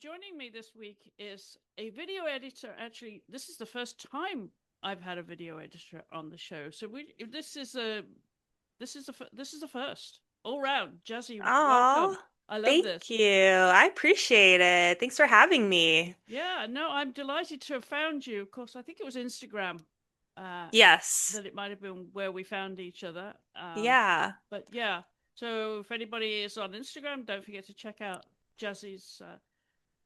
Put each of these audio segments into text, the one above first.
Joining me this week is a video editor. Actually, this is the first time I've had a video editor on the show. So this is a first all round. Jazzy, Oh, welcome. I love thank this. you. I appreciate it. Thanks for having me. Yeah, no, I'm delighted to have found you. Of course, I think it was Instagram uh, Yes. that it might have been where we found each other. Yeah. But yeah, so if anybody is on Instagram, don't forget to check out Jazzy's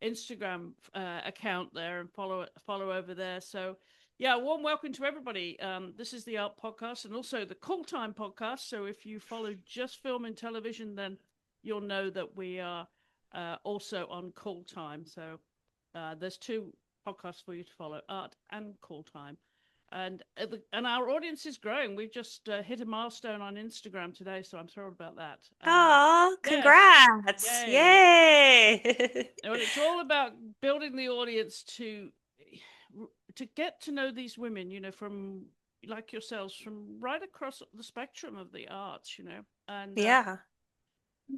Instagram account there and follow over there. So yeah, warm welcome to everybody. This is the Art Podcast and also the Call Time Podcast. So if you follow just film and television, then you'll know that we are also on Call Time. So there's two podcasts for you to follow: Art and Call Time. And our audience is growing. We've just hit a milestone on Instagram today, so I'm thrilled about that. Oh, Yes, congrats. yay! Yay. And it's all about building the audience to get to know these women, from like yourselves, from right across the spectrum of the arts, and Yeah.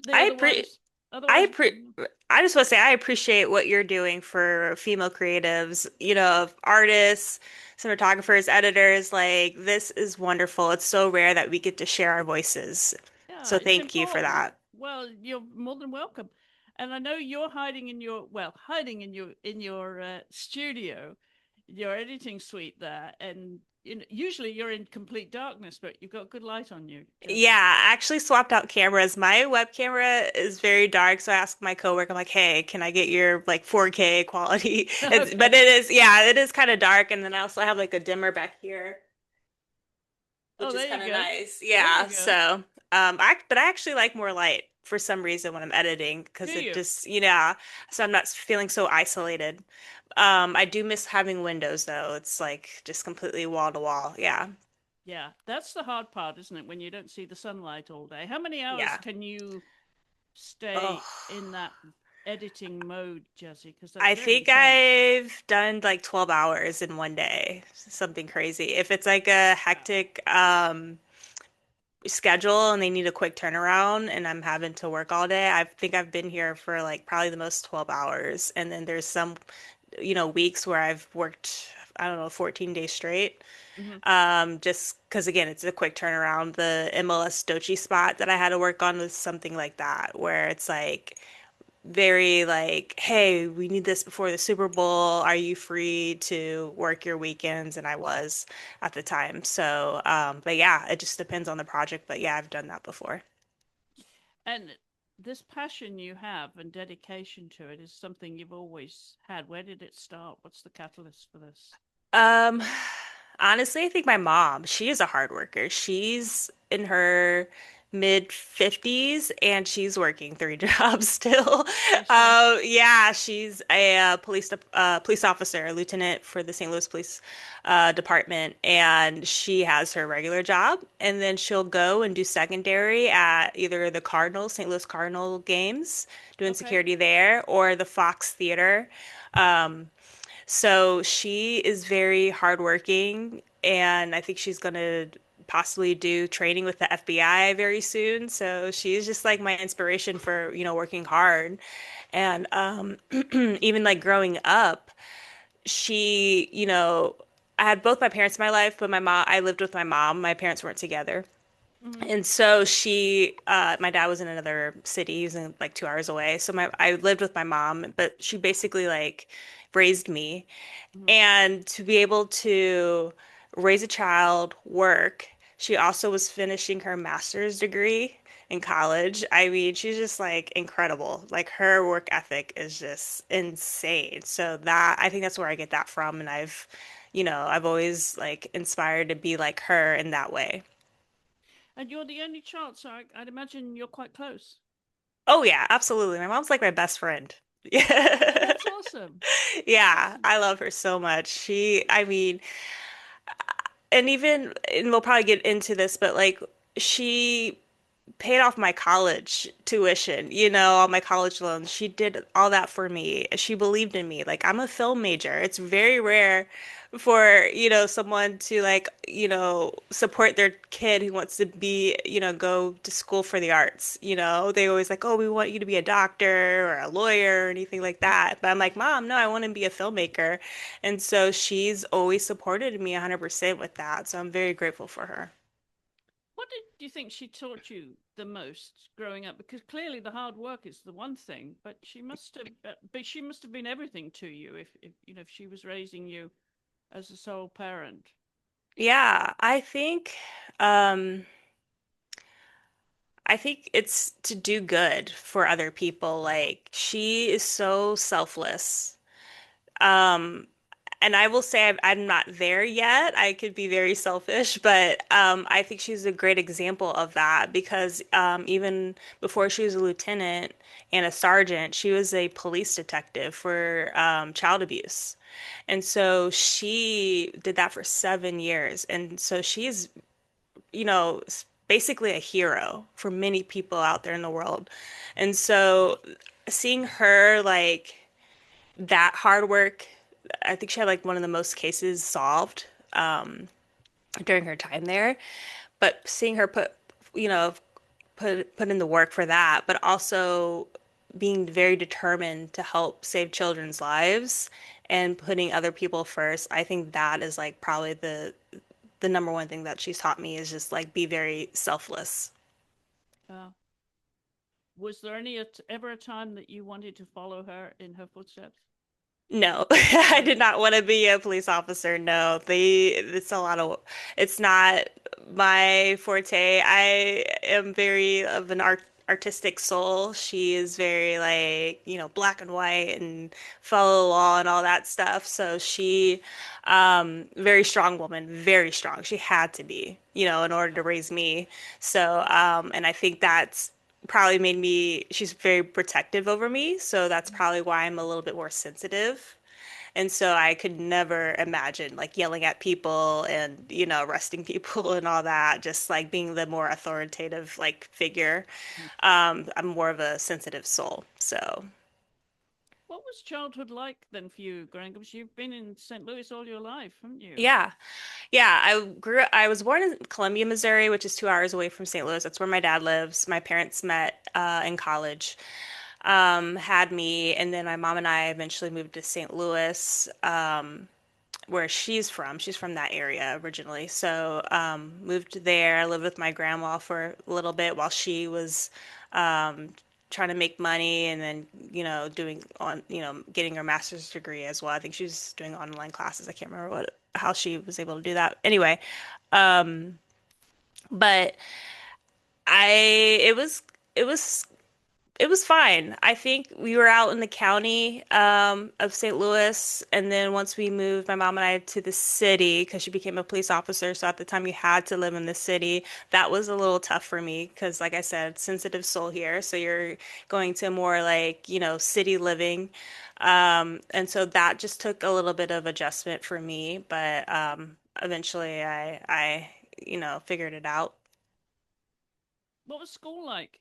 they I pre otherwise. I pre I just want to say I appreciate what you're doing for female creatives, artists, cinematographers, editors. Like this is wonderful. It's so rare that we get to share our voices. Yeah, So it's thank you for important. that. Well, you're more than welcome. And I know you're hiding in your studio, your editing suite there, and usually you're in complete darkness, but you've got good light on you, Yeah, Jesse. I actually swapped out cameras. My web camera is very dark, so I asked my coworker, I'm like, "Hey, can I get your like 4K quality?" But Okay, it is kind of dark, and then I also have like a dimmer back here, oh, which is there you kind of go, nice. there you Yeah, go. so I actually like more light for some reason when I'm editing Do because it you? just, so I'm not feeling so isolated. I do miss having windows though. It's like just completely wall to wall. Yeah. Yeah, that's the hard part, isn't it? When you don't see the sunlight all day. How many hours Yeah. can you Oh. stay in that editing mode, Jesse? Because that's I very think intense. I've done like 12 hours in one day, something crazy. If it's like a Wow. hectic schedule and they need a quick turnaround and I'm having to work all day, I think I've been here for like probably the most 12 hours. And then there's some, weeks where I've worked, I don't know, 14 days straight. Hmm. Just because again, it's a quick turnaround. The MLS Dochi spot that I had to work on was something like that, where it's like very like, hey, we need this before the Super Bowl. Are you free to work your weekends? And I was at the time. So, but yeah, it just depends on the project. But yeah, I've done that before. And this passion you have and dedication to it is something you've always had. Where did it start? What's the catalyst for this? Um, Honestly, I think my mom, she is a hard worker. She's in her mid 50s and she's working three jobs still. Bless her. Yeah, she's a police officer, a lieutenant for the St. Louis Police Department, and she has her regular job, and then she'll go and do secondary at either the Cardinals, St. Louis Cardinal games, doing Okay. security there, or the Fox Theater. Um, so she is very hardworking, and I think she's going to possibly do training with the FBI very soon. So she's just like my inspiration for, working hard. And even like growing up, she, I had both my parents in my life, but I lived with my mom. My parents weren't together. Hmm. And so my dad was in another city. He was in like 2 hours away. So I lived with my mom, but she basically like raised me. Hmm. And to be able to raise a child, work, she also was finishing her master's degree in college. I mean, she's just like incredible. Like her work ethic is just insane. So I think that's where I get that from. And I've always like inspired to be like her in that way. And you're the only child, so I'd imagine you're quite close. Oh yeah, absolutely. My mom's like my best friend. Oh, Yeah. that's awesome. That's Yeah, awesome. I love her so much. I mean, and we'll probably get into this, but like she paid off my college tuition, all my college loans. She did all that for me. She believed in me. Like, I'm a film major. It's very rare for, someone to like, support their kid who wants to be, go to school for the arts. They always like, oh, we want you to be a doctor or a lawyer or anything like that. But I'm like, Mom, no, I want to be a filmmaker. And so she's always supported me 100% with that. So I'm very grateful for her. What did you think she taught you the most growing up? Because clearly the hard work is the one thing, but she must have been everything to you if she was raising you as a sole parent. Yeah, um I think it's to do good for other people. Like she is so selfless. Um and I will say I'm not there yet. I could be very selfish, but I think she's a great example of that because even before she was a lieutenant and a sergeant, she was a police detective for child abuse. And so she did that for 7 years. And so she's basically a hero for many people out there in the world. And so seeing her like that hard work, I think she had like one of the most cases solved during her time there. But seeing her you know, put in the work for that, but also being very determined to help save children's lives and putting other people first, I think that is like probably the number one thing that she's taught me is just like be very selfless. Uh, was there ever a time that you wanted to follow her in her footsteps? No, I No. did not want to be a police officer. No, it's a lot of, it's not my forte. I am very of an artistic soul. She is very like, black and white and follow the law and all that stuff. So very strong woman, very strong. She had to be, in order to raise me. So, and I think that's probably she's very protective over me, so that's probably why I'm a little bit more sensitive. And so I could never imagine like yelling at people and, arresting people and all that, just like being the more authoritative like figure. I'm more of a sensitive soul. So, What was childhood like then for you, growing up? 'Cause you've been in St. Louis all your life, haven't you? yeah. Yeah, I was born in Columbia, Missouri, which is 2 hours away from St. Louis. That's where my dad lives. My parents met in college. Had me, and then my mom and I eventually moved to St. Louis, where she's from. She's from that area originally. So, moved there. I lived with my grandma for a little bit while she was um, trying to make money and then, getting her master's degree as well. I think she was doing online classes. I can't remember how she was able to do that. Anyway, but I, it was it was fine. I think we were out in the county of St. Louis, and then once we moved, my mom and I to the city because she became a police officer. So at the time, you had to live in the city. That was a little tough for me because, like I said, sensitive soul here. So you're going to more like, city living. And so that just took a little bit of adjustment for me, but eventually I figured it out. What was school like?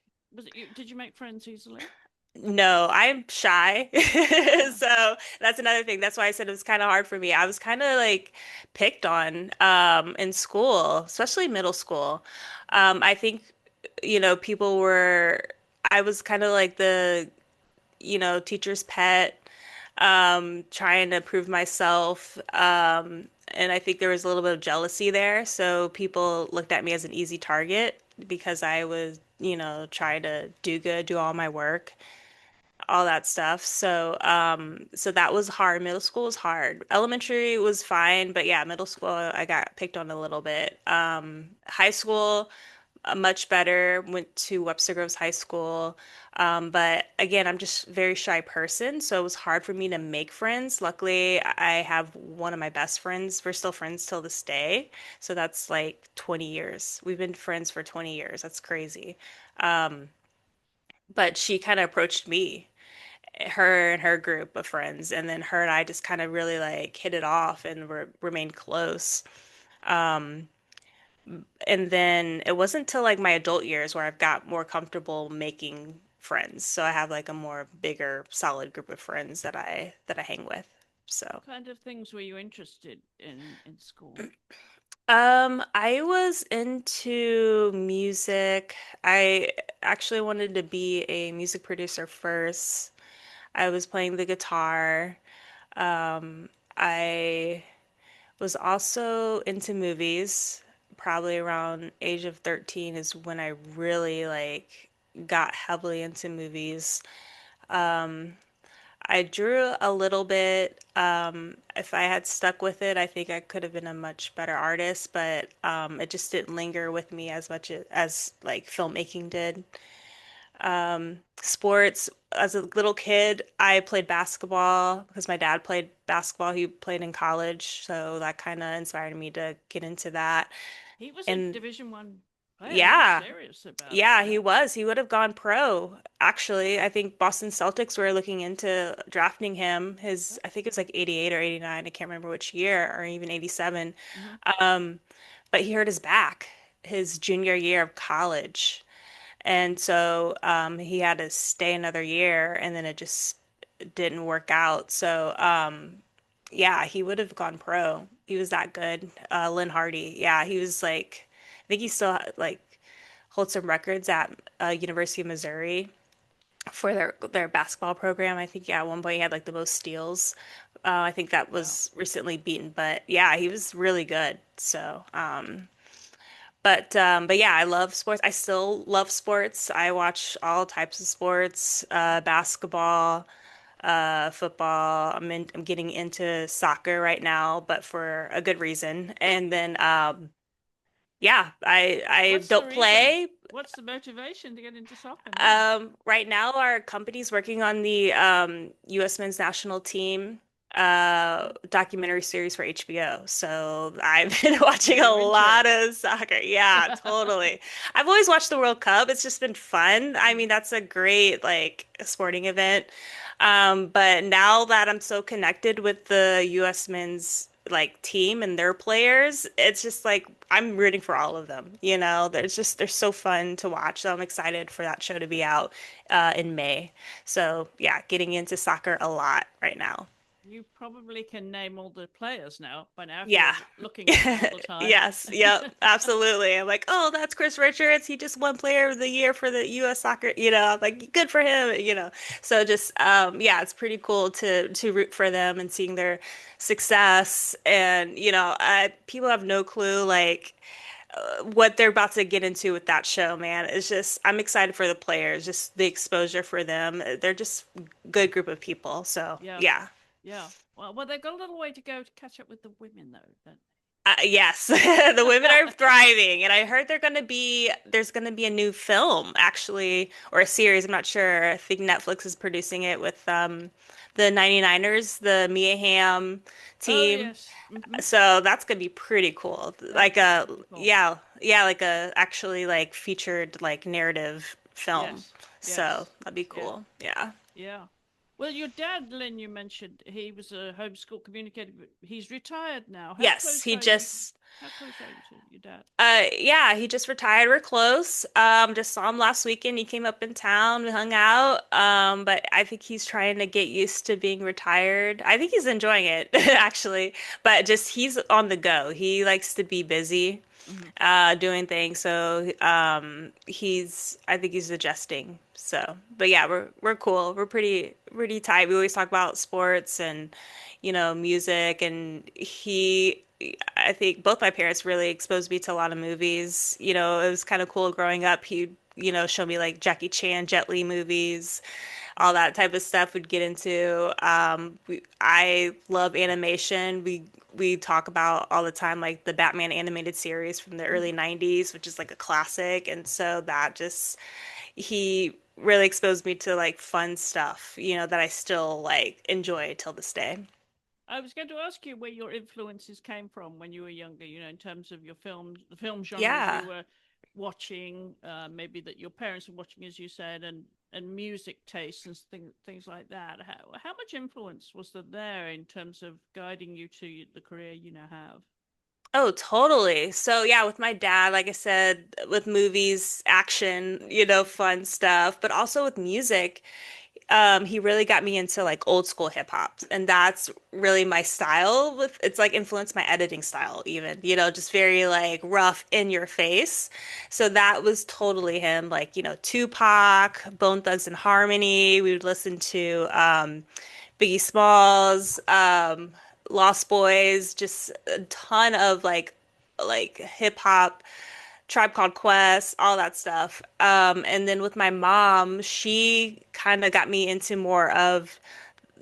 Did you make friends easily? No, I'm shy. Yeah. So that's another thing. That's why I said it was kind of hard for me. I was kind of like picked on in school, especially middle school. I think, people were I was kind of like the, teacher's pet, trying to prove myself. And I think there was a little bit of jealousy there. So people looked at me as an easy target because I was, try to do good, do all my work, all that stuff. So that was hard. Middle school was hard. Elementary was fine, but yeah, middle school I got picked on a little bit. High school, much better. Went to Webster Groves High School. But again, I'm just a very shy person, so it was hard for me to make friends. Luckily, I have one of my best friends. We're still friends till this day. So that's like 20 years. We've been friends for 20 years. That's crazy. But she kind of approached me, her and her group of friends, and then her and I just kind of really like hit it off and remained close. And then it wasn't till like my adult years where I've got more comfortable making friends. So I have like a more bigger, solid group of friends that I hang with. So, What kind of things were you interested in school? I was into music. I actually wanted to be a music producer first. I was playing the guitar. I was also into movies. Probably around age of 13 is when I really like got heavily into movies. I drew a little bit. If I had stuck with it, I think I could have been a much better artist, but it just didn't linger with me as much as like filmmaking did. Sports, as a little kid, I played basketball because my dad played basketball. He played in college, so that kind of inspired me to get into that. He was a And Division 1 player. He was yeah, serious about it. yeah, he Yeah. was. He would have gone pro. Actually, Wow. I think Boston Celtics were looking into drafting him. Yeah. I think it's like 88 or 89. I can't remember which year, or even 87. Hmm. But he hurt his back his junior year of college. And so he had to stay another year, and then it just didn't work out. So yeah, he would have gone pro. He was that good. Lynn Hardy, yeah, he was like, I think he still like holds some records at University of Missouri for their basketball program. I think yeah, at one point he had like the most steals. I think that Wow. was recently beaten, but yeah, he was really good. So but yeah, I love sports. I still love sports. I watch all types of sports, basketball, football. I'm getting into soccer right now, but for a good reason. And then yeah, I What's the don't reason? play. What's the motivation to get into soccer now? Right now our company's working on the US men's national team documentary series for HBO. So I've been So watching a you're into lot it. of soccer. Yeah, totally. I've always watched the World Cup. It's just been fun. I Mm. mean, that's a great like sporting event. But now that I'm so connected with the US men's like team and their players, it's just like I'm rooting for all of them. They're so fun to watch. So I'm excited for that show to be out in May. So yeah, getting into soccer a lot right now. You probably can name all the players now by now if Yeah. you're looking at them all the time. Yes, yep, absolutely. I'm like, oh, that's Chris Richards. He just won Player of the Year for the U.S. Soccer. I'm like, good for him. So just yeah, it's pretty cool to root for them and seeing their success. And people have no clue like what they're about to get into with that show, man. It's just I'm excited for the players, just the exposure for them. They're just good group of people. So Yeah. yeah. Yeah. Well, they've got a little way to go to catch up with the women, though, don't Yes, the women are they? thriving, and I heard there's gonna be a new film actually, or a series. I'm not sure. I think Netflix is producing it with the 99ers, the Mia Hamm Oh, team. yes. Hmm. So that's gonna be pretty cool. That Like would be cool. yeah, like a actually like featured like narrative film. Yes. So Yes. that'd be Yeah. cool. Yeah. Yeah. Well, your dad, Lynn, you mentioned he was a homeschool communicator, but he's retired now. Yes, he just How close are you to your dad? yeah, he just retired. We're close. Just saw him last weekend. He came up in town. We hung out. But I think he's trying to get used to being retired. I think he's enjoying it actually, but just he's on the go. He likes to be busy, Hmm. doing things. So, I think he's adjusting. So, but yeah, we're cool. We're pretty tight. We always talk about sports and, music, and I think both my parents really exposed me to a lot of movies. It was kind of cool growing up. He'd, show me like Jackie Chan, Jet Li movies, all that type of stuff we'd get into. I love animation. We talk about all the time like the Batman animated series from the early Hmm. 90s, which is like a classic. And so that just he really exposed me to like fun stuff, that I still like enjoy till this day. I was going to ask you where your influences came from when you were younger, in terms of your films, the film genres you Yeah. were watching, maybe that your parents were watching, as you said, and music tastes and things like that. How much influence was there in terms of guiding you to the career you now have? Oh, totally. So yeah, with my dad, like I said, with movies, action, fun stuff, but also with music, he really got me into like old school hip hop. And that's really my style with it's like influenced my editing style even, just very like rough in your face. So that was totally him, like, Tupac, Bone Thugs and Harmony. We would listen to Biggie Smalls, Lost Boys, just a ton of like hip hop, Tribe Called Quest, all that stuff. And then with my mom, she kind of got me into more of,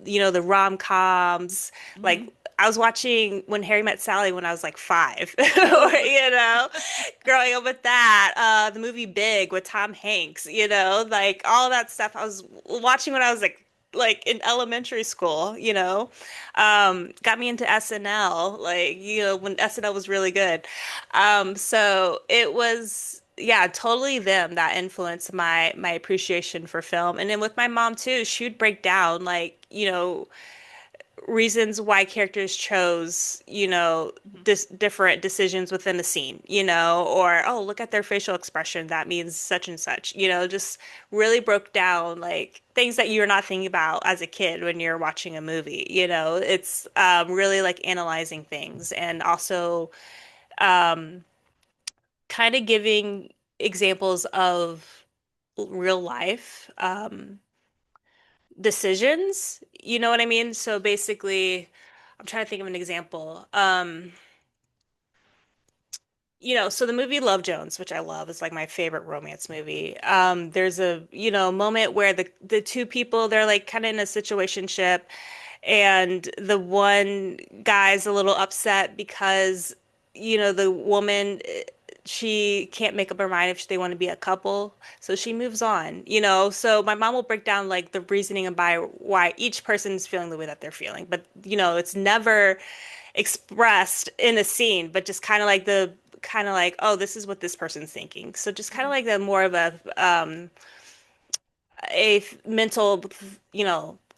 the rom-coms. Like Hmm. I was watching When Harry Met Sally when I was like 5, or, growing up with that. The movie Big with Tom Hanks, like all that stuff I was watching when I was like in elementary school, got me into SNL, like, when SNL was really good. So it was, yeah, totally them that influenced my appreciation for film. And then with my mom too, she would break down like, reasons why characters chose, Hmm. different decisions within the scene, or oh, look at their facial expression, that means such and such, just really broke down like things that you're not thinking about as a kid when you're watching a movie, it's really like analyzing things and also kind of giving examples of real life decisions. You know what I mean? So basically, I'm trying to think of an example. So the movie Love Jones, which I love, is like my favorite romance movie. There's a, moment where the two people, they're like kind of in a situationship, and the one guy's a little upset because, the woman, she can't make up her mind if they want to be a couple, so she moves on, So my mom will break down like the reasoning and by why each person is feeling the way that they're feeling, but it's never expressed in a scene, but just kind of like, oh, this is what this person's thinking. So just kind of Hmm. like the more of a mental,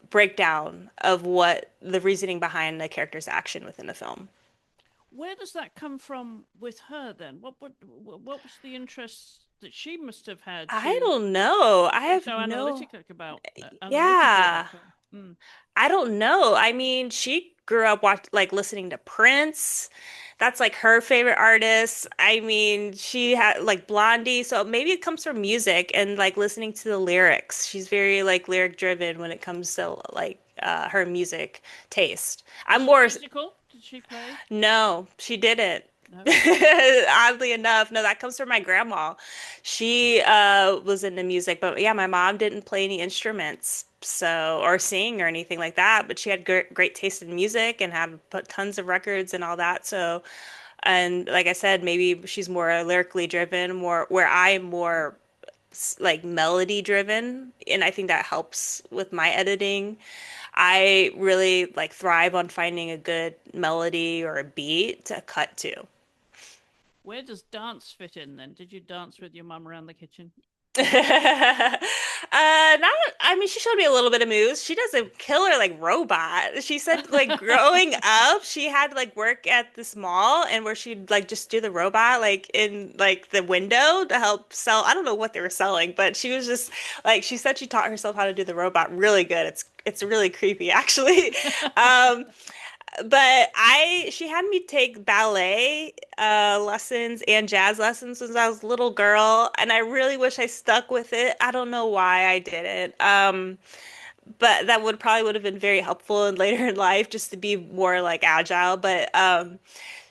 breakdown of what the reasoning behind the character's action within the film. Where does that come from with her then? What was the interest that she must have had I to don't know. I be have so no, analytical yeah. about film? Mm. I don't know. I mean, she grew up like listening to Prince. That's like her favorite artist. I mean, she had like Blondie, so maybe it comes from music and like listening to the lyrics. She's very like lyric driven when it comes to like her music taste. Was I'm she more musical? Did she play? no, she didn't. No. Oddly enough, no, that comes from my grandma. She was into music, but yeah, my mom didn't play any instruments, so or sing or anything like that, but she had great taste in music and had put tons of records and all that. So, and like I said, maybe she's more lyrically driven, more where I'm more like melody driven, and I think that helps with my editing. I really like thrive on finding a good melody or a beat to cut to. Where does dance fit in then? Did you dance with your mum around the kitchen? Not, I mean, she showed me a little bit of moves. She does a killer like robot. She said like growing up, she had like work at this mall and where she'd like just do the robot like in like the window to help sell. I don't know what they were selling, but she was just like she said she taught herself how to do the robot really good. It's really creepy actually. Um, but she had me take ballet lessons and jazz lessons since I was a little girl, and I really wish I stuck with it. I don't know why I didn't. But that would have been very helpful in later in life just to be more like agile. But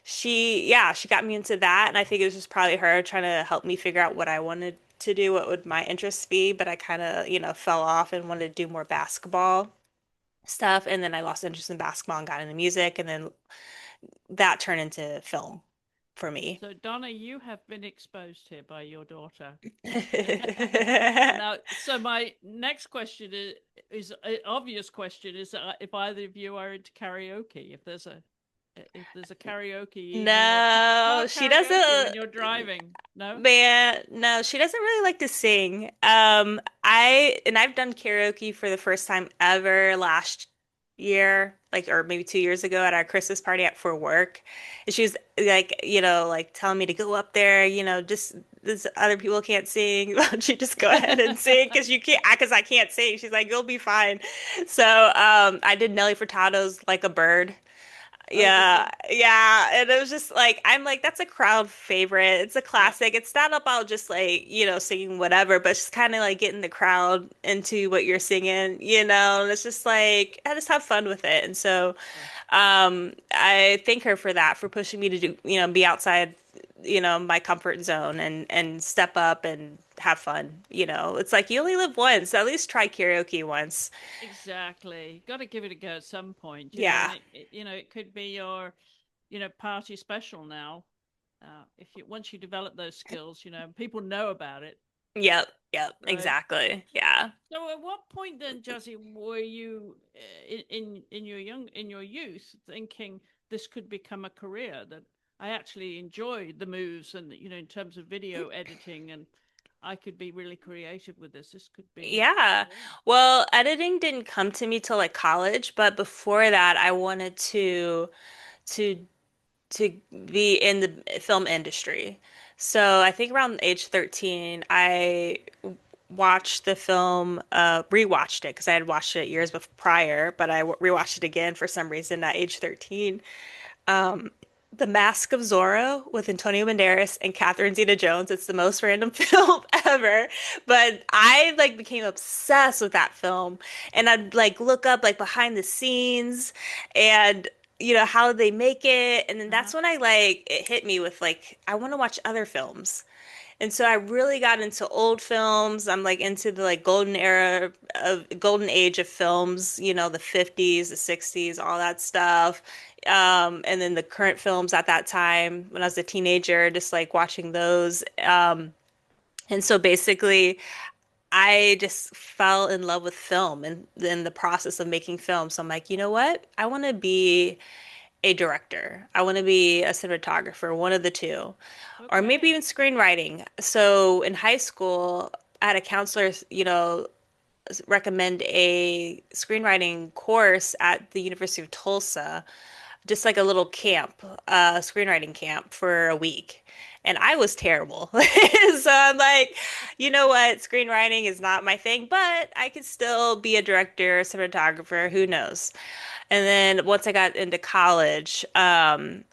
she got me into that, and I think it was just probably her trying to help me figure out what I wanted to do, what would my interests be. But I kind of, fell off and wanted to do more basketball stuff, and then I lost interest in basketball and got into music, and then that turned into film for me. So, Donna, you have been exposed here by your daughter. Now, so my next question is an obvious question: is if either of you are into karaoke? If there's a karaoke evening or No, car she karaoke when doesn't. you're driving, no? Man, no, she doesn't really like to sing. I've done karaoke for the first time ever last year, like, or maybe 2 years ago at our Christmas party at for work. And she was like, like telling me to go up there, just this other people can't sing. Why don't you just go ahead and sing? Because you can't, because I can't sing. She's like, you'll be fine. So, I did Nelly Furtado's Like a Bird. Oh, did Yeah, you? yeah. And it was just like, I'm like, that's a crowd favorite. It's a Yep. classic. It's not about just like, singing whatever, but just kind of like getting the crowd into what you're singing, and it's just like, I just have fun with it. And so, Yeah. I thank her for that, for pushing me to do, be outside, my comfort zone and step up and have fun. It's like you only live once, at least try karaoke once. Exactly. Got to give it a go at some point, and Yeah. it could be your, party special now. If you once you develop those skills, people know about it, Yep. Yep. right? Exactly. Yeah. So, at what point then, Jazzy, were you in your youth thinking this could become a career? That I actually enjoy the moves, and in terms of video editing, and I could be really creative with this. This could be Yeah. yeah. Well, editing didn't come to me till like college, but before that, I wanted to to be in the film industry. So I think around age 13, I watched the film, rewatched it because I had watched it years before prior, but I rewatched it again for some reason at age 13. Um, The Mask of Zorro with Antonio Banderas and Catherine Zeta-Jones. It's the most random film ever, but I like became obsessed with that film, and I'd like look up like behind the scenes and how they make it, and then Uh-huh. that's when I like it hit me with like I want to watch other films. And so I really got into old films. I'm like into the like golden era of golden age of films, the 50s, the 60s, all that stuff. And then the current films at that time when I was a teenager, just like watching those. And so basically I just fell in love with film and in the process of making film. So I'm like, you know what? I want to be a director. I want to be a cinematographer, one of the two, or maybe Okay. even screenwriting. So in high school, I had a counselor, recommend a screenwriting course at the University of Tulsa, just like a little camp, screenwriting camp for a week. And I was terrible. So I'm like, you know what? Screenwriting is not my thing, but I could still be a director, cinematographer, who knows? And then once I got into college,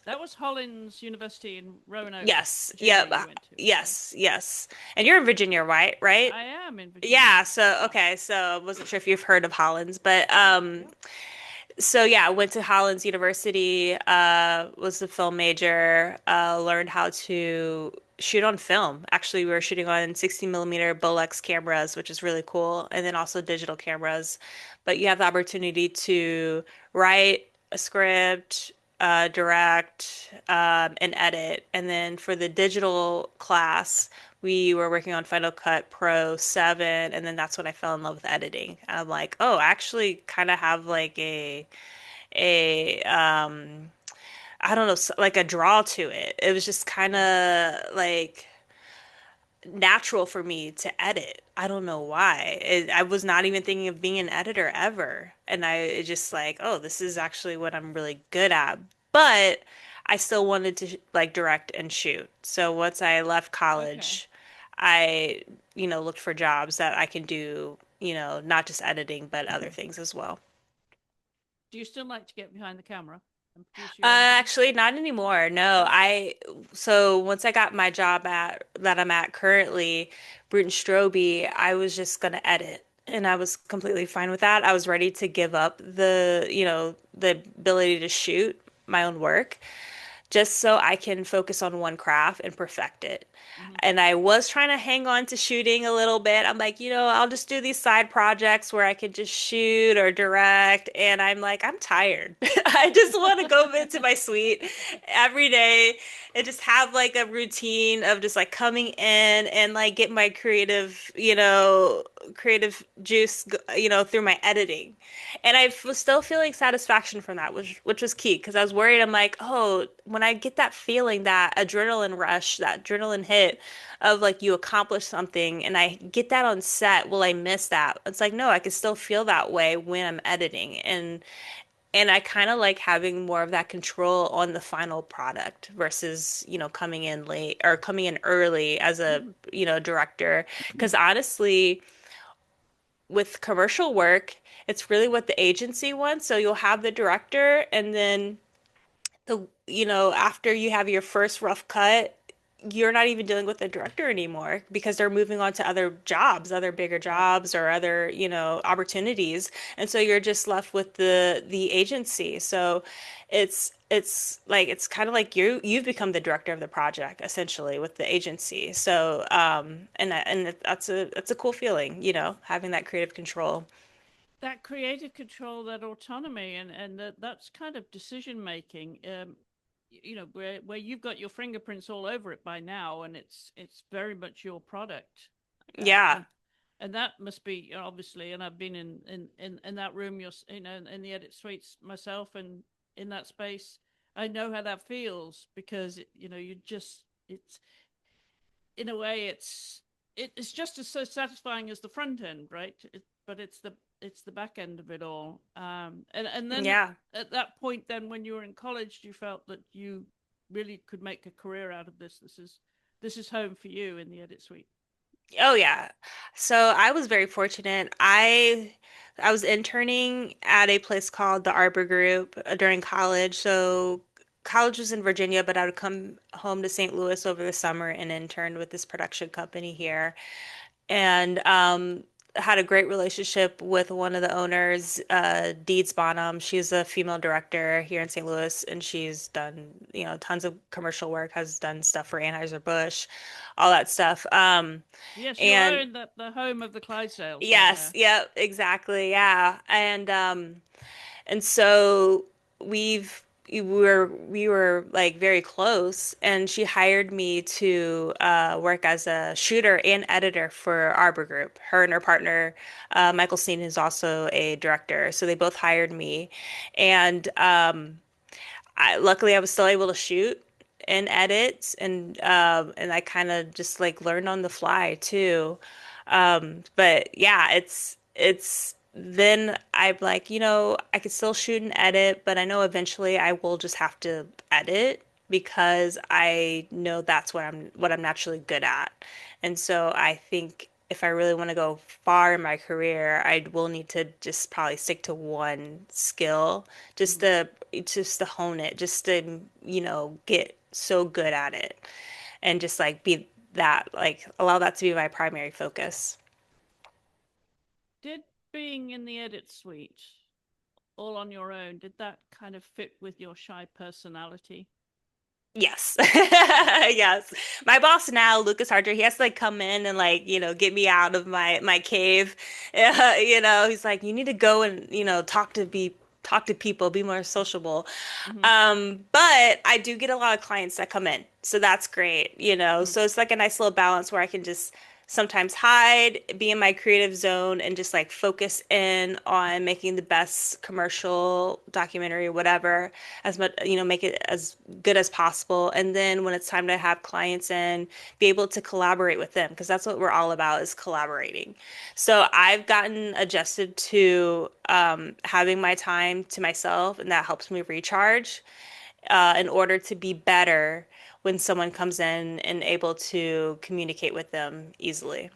That was Hollins University in Roanoke, yes, Virginia. yep, You went to, okay? yes, yes. And you're in Virginia, right? Right? I am in Virginia. Yeah, so Yeah. okay, so I wasn't sure if you've heard of Hollins, but Yeah. Yeah. so yeah, I went to Hollins University, was a film major, learned how to shoot on film. Actually, we were shooting on 60 millimeter Bolex cameras, which is really cool, and then also digital cameras. But you have the opportunity to write a script, direct, and edit. And then for the digital class, we were working on Final Cut Pro 7, and then that's when I fell in love with editing. I'm like, oh, I actually kind of have like a I don't know, like a draw to it. It was just kind Yeah. of like natural for me to edit. I don't know why. I was not even thinking of being an editor ever. And I it just like, oh, this is actually what I'm really good at. But I still wanted to like direct and shoot. So once I left Okay. college, I, looked for jobs that I can do, not just editing, but other things as well. Do you still like to get behind the camera and produce your own things? Actually, not anymore. No, No. so once I got my job at that I'm at currently, Bruton Strobe, I was just gonna edit, and I was completely fine with that. I was ready to give up the ability to shoot my own work just so I can focus on one craft and perfect it. Hmm. And I was trying to hang on to shooting a little bit. I'm like, I'll just do these side projects where I could just shoot or direct. And I'm like, I'm tired. I just want to go into my suite every day and just have like a routine of just like coming in and like get my creative, creative juice, through my editing. And was still feeling satisfaction from that, which was key because I was worried. I'm like, oh, when I get that feeling, that adrenaline rush, that adrenaline hit of like you accomplish something and I get that on set, will I miss that? It's like, no, I can still feel that way when I'm editing. And I kind of like having more of that control on the final product versus, coming in late or coming in early as a, Mm. director. Because honestly, with commercial work, it's really what the agency wants. So you'll have the director and then after you have your first rough cut, you're not even dealing with the director anymore because they're moving on to other jobs, other bigger Right. jobs or other, opportunities. And so you're just left with the agency. So it's kind of like you've become the director of the project essentially with the agency. So that's a cool feeling, having that creative control. That creative control, that autonomy, and that's kind of decision making. Where you've got your fingerprints all over it by now, and it's very much your product, uh, Yeah. and and that must be obviously. And I've been in that room, in the edit suites myself, and in that space, I know how that feels because you just it's in a way it's just as so satisfying as the front end, right? But it's the back end of it all. And then Yeah. at that point, then when you were in college, you felt that you really could make a career out of this. This is home for you in the edit suite. Oh yeah. So I was very fortunate. I was interning at a place called the Arbor Group during college. So college was in Virginia, but I would come home to St. Louis over the summer and intern with this production company here. And had a great relationship with one of the owners, Deeds Bonham. She's a female director here in St. Louis, and she's done, tons of commercial work, has done stuff for Anheuser-Busch, all that stuff. Yes, you are And in the home of the Clydesdales then yes, there. yep, exactly, yeah. And so we were like very close, and she hired me to work as a shooter and editor for Arbor Group. Her and her partner, Michael Steen, is also a director, so they both hired me, and luckily I was still able to shoot and edit, and I kind of just like learned on the fly too. But yeah, it's then I'm like, I could still shoot and edit, but I know eventually I will just have to edit because I know that's what I'm naturally good at. And so I think if I really want to go far in my career, I will need to just probably stick to one skill just Mhm. to just to hone it, just to, get so good at it and just like be that, like allow that to be my primary focus. Did being in the edit suite all on your own, did that kind of fit with your shy personality? Yes. Yes. My boss now, Lucas Harger, he has to like come in and like, get me out of my cave. He's like, you need to go and, talk to people, be more sociable. Hmm. But I do get a lot of clients that come in. So that's great. Hmm. So it's like a nice little balance where I can just sometimes hide, be in my creative zone and just like focus in on making the best commercial documentary, whatever, as much, make it as good as possible. And then when it's time to have clients in, be able to collaborate with them because that's what we're all about is collaborating. So I've gotten adjusted to having my time to myself, and that helps me recharge in order to be better when someone comes in and able to communicate with them easily.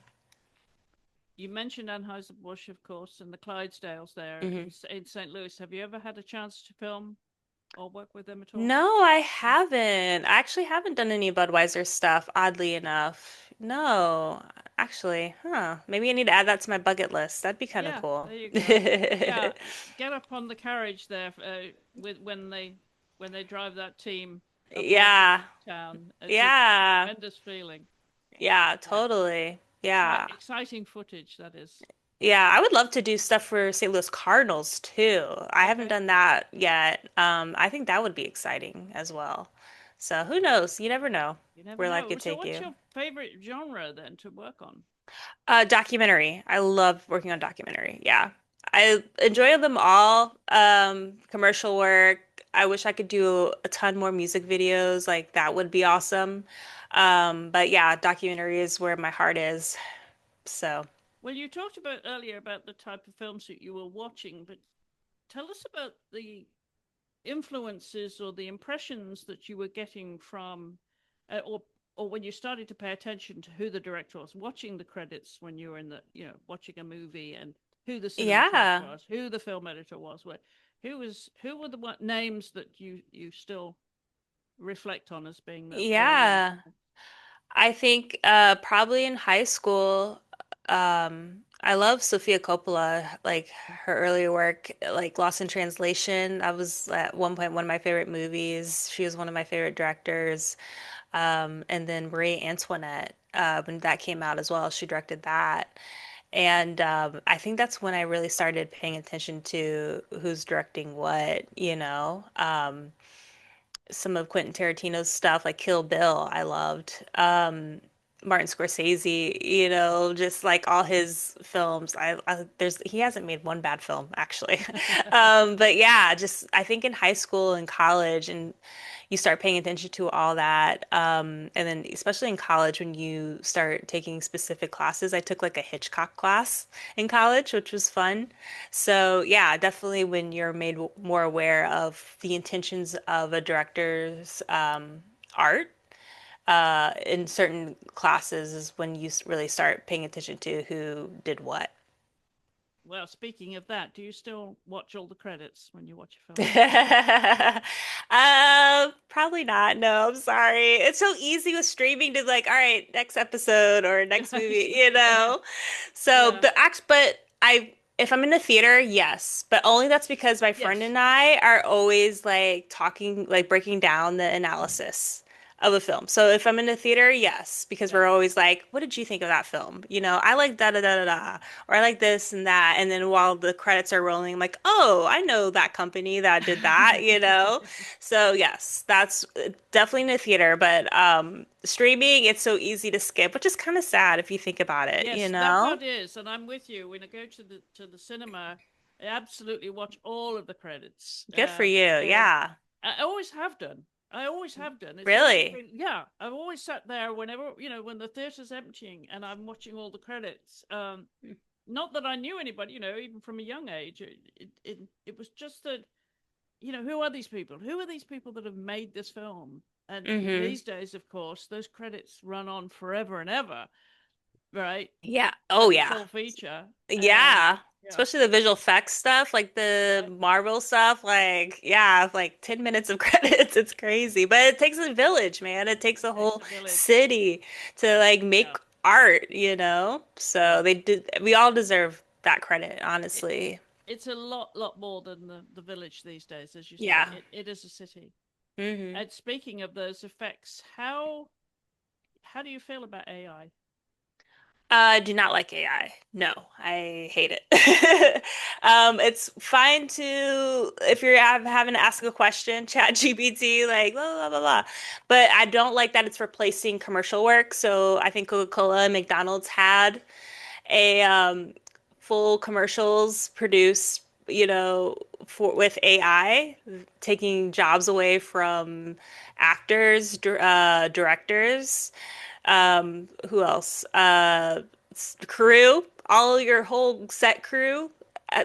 You mentioned Anheuser-Busch, of course, and the Clydesdales there Hmm. in St. Louis. Have you ever had a chance to film or work with them at all? No, I haven't. I actually haven't done any Budweiser stuff, oddly enough. No, actually, huh? Maybe I need to add that to my bucket list. That'd be kind of Yeah, cool. there you go. Yeah, get up on the carriage there with when they drive that team up onto Yeah, town. It's a yeah, tremendous feeling. yeah, Yeah, totally. Yeah. exciting footage that is. Yeah, I Yeah. would love to do stuff for St. Louis Cardinals too. I haven't Okay. done that yet. I think that would be exciting as well. So who knows? You never know You never where life know. could So, take what's you. your favorite genre then to work on? Documentary. I love working on documentary. Yeah. I enjoy them all. Commercial work. I wish I could do a ton more music videos. Like that would be awesome. But yeah, documentary is where my heart is. So, Well, you talked about earlier about the type of films that you were watching, but tell us about the influences or the impressions that you were getting from, or when you started to pay attention to who the director was, watching the credits when you were in the, watching a movie, and who the cinematographer yeah. was, who the film editor was, who were the names that you still reflect on as being that very. Yeah. I think probably in high school, I love Sofia Coppola, like her earlier work, like Lost in Translation. That was at one point one of my favorite movies. She was one of my favorite directors. And then Marie Antoinette, when that came out as well, she directed that. And I think that's when I really started paying attention to who's directing what, you know. Some of Quentin Tarantino's stuff, like Kill Bill, I loved. Martin Scorsese, just like all his films. There's he hasn't made one bad film actually. But yeah, just I think in high school and college, and you start paying attention to all that. And then especially in college when you start taking specific classes. I took like a Hitchcock class in college, which was fun. So yeah, definitely when you're made more aware of the intentions of a director's art in certain classes is when you really start paying attention to who did what. Well, speaking of that, do you still watch all the credits when you watch a film? Probably not. No, I'm sorry. It's so easy with streaming to like, all right, next episode or next movie, you know? So, Yeah. if I'm in the theater, yes, but only that's because my friend Yes. and I are always like talking, like breaking down the analysis of a film. So if I'm in the theater, yes, because Yeah. we're always like, what did you think of that film? I like da da da da da, or I like this and that. And then while the credits are rolling, I'm like, oh, I know that company that did that. So yes, that's definitely in the theater, but streaming, it's so easy to skip, which is kind of sad if you think about it, you Yes, that know? part is, and I'm with you. When I go to the cinema, I absolutely watch all of the credits. Good for you. And Yeah. I always have done. I always have done. It's always Really? been, yeah. I've always sat there whenever, when the theater's emptying and I'm watching all the credits. Not that I knew anybody, even from a young age. It was just that, who are these people? Who are these people that have made this film? And Mm-hmm. these days, of course, those credits run on forever and ever, right? Yeah. Oh, As a yeah. full feature. And Yeah. yeah, Especially the visual effects stuff, like the right. Marvel stuff, like yeah, like 10 minutes of credits. It's crazy. But it takes a village, man. It takes It a takes whole a village. city to like Yeah, make art. So yeah. we all deserve that credit, It, honestly. it's a lot more than the village these days, as you say. Yeah. It is a city. Hmm. And speaking of those effects, how do you feel about AI? Do not like AI. No, I hate it. It's fine to if you're having to ask a question, chat GPT, like blah blah blah blah. But I don't like that it's replacing commercial work. So I think Coca-Cola and McDonald's had a full commercials produced, for with AI, taking jobs away from actors, directors. Who else? Crew. All your whole set crew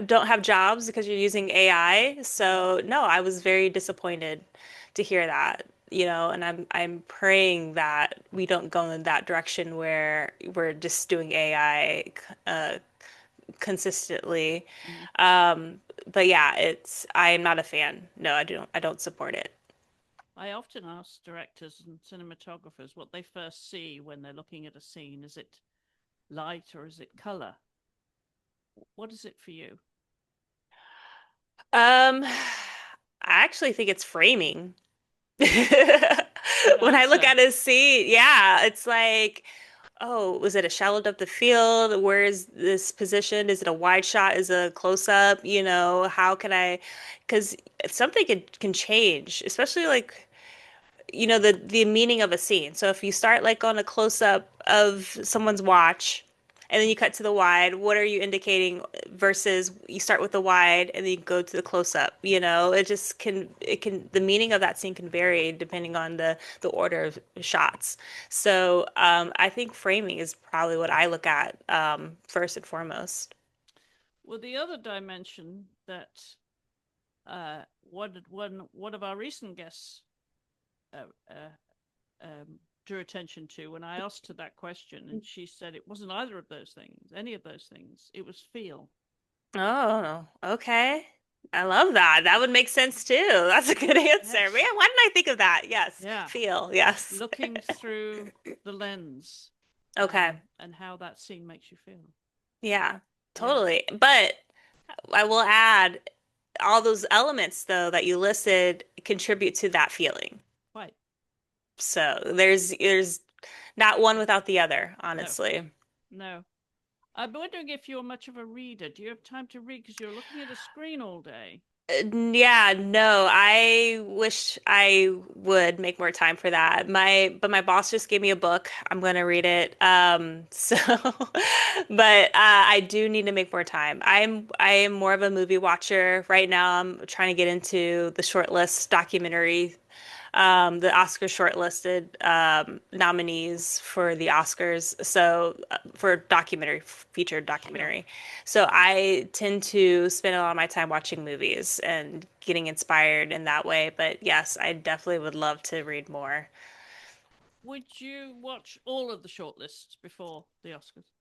don't have jobs because you're using AI. Yeah. So no, I was very disappointed to hear that. And I'm praying that we don't go in that direction where we're just doing AI consistently. Mhm. But yeah, I am not a fan. No, I don't support it. I often ask directors and cinematographers what they first see when they're looking at a scene. Is it light or is it color? What is it for you? I actually think it's framing. Good When I look answer. at a scene, yeah, it's like, oh, was it a shallow depth of field? Where is this position? Is it a wide shot? Is it a close up? How can I? Because something can change, especially like, the meaning of a scene. So if you start like on a close up of someone's watch, and then you cut to the wide. What are you indicating versus you start with the wide and then you go to the close up, you know? The meaning of that scene can vary depending on the order of shots. So, I think framing is probably what I look at first and foremost. Well, the other dimension that one of our recent guests uh, uh, drew attention to when I asked her that question, and she said it wasn't either of those things, any of those things. It was feel. Oh, okay. I love that. That would make sense too. That's a good answer. Man, Yes. why didn't I think of that? Yes. Yeah. Feel. Yes. Looking through the lens, Okay. and how that scene makes you feel. Yeah, Yeah. totally. But I will add all those elements though that you listed contribute to that feeling. Quite. So there's not one without the other, No. honestly. No. I'm wondering if you're much of a reader. Do you have time to read? Because you're looking at a screen all day. Yeah, no, I wish I would make more time for that. My boss just gave me a book. I'm going to read it. So, but I do need to make more time. I am more of a movie watcher right now. I'm trying to get into the shortlist documentary, the Oscar shortlisted nominees for the Oscars. So for documentary, featured Yeah. documentary. So I tend to spend a lot of my time watching movies and getting inspired in that way. But yes, I definitely would love to read more. Would you watch all of the shortlists before the Oscars?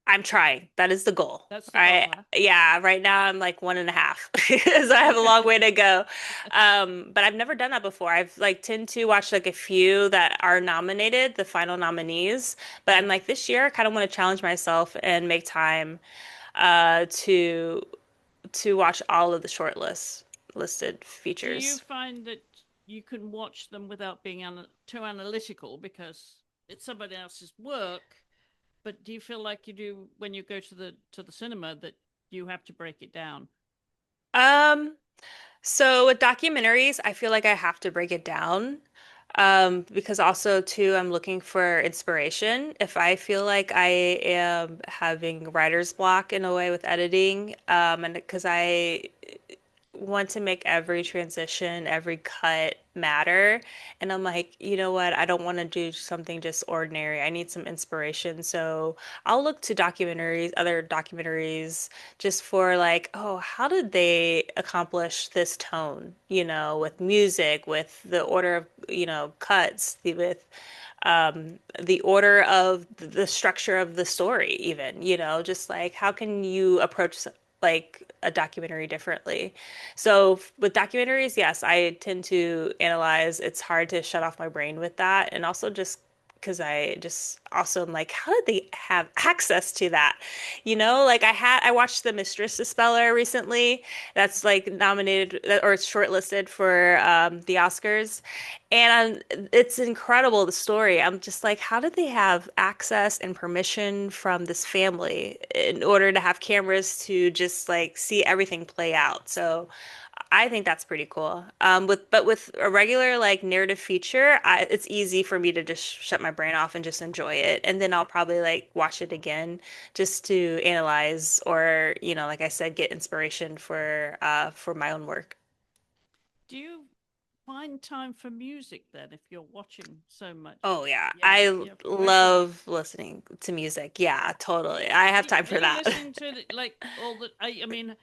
I'm trying. That is the goal. That's the goal, I huh? Yeah, right now I'm like one and a half. So I have a long way to go. But I've never done that before. I've like tend to watch like a few that are nominated, the final nominees. But I'm Yeah. like this year I kind of want to challenge myself and make time uh to to watch all of the listed Do you features. find that you can watch them without being too analytical because it's somebody else's work? But do you feel like you do when you go to the cinema that you have to break it down? Um So with documentaries, I feel like I have to break it down. Because also too, I'm looking for inspiration. If I feel like I am having writer's block in a way with editing, and because I want to make every transition, every cut matter. And I'm like, you know what? I don't want to do something just ordinary. I need some inspiration. So I'll look to documentaries, other documentaries, just for like, oh, how did they accomplish this tone, with music, with the order of, cuts, with the order of the structure of the story, even, just like how can you approach like a documentary differently. So with documentaries, yes, I tend to analyze. It's hard to shut off my brain with that. And also just because I just also am like, how did they have access to that? Like I watched The Mistress of Speller recently. That's like nominated or it's shortlisted for the Oscars. And it's incredible, the story. I'm just like, how did they have access and permission from this family in order to have cameras to just like see everything play out? So I think that's pretty cool. With a regular like narrative feature, it's easy for me to just shut my brain off and just enjoy it. And then I'll probably like watch it again just to analyze or, like I said, get inspiration for my own work. Do you find time for music then if you're watching so much? Oh yeah, Yeah, I yeah, right there. love listening to music. Yeah, totally. I have time Are for you that. listening to like all the? I mean,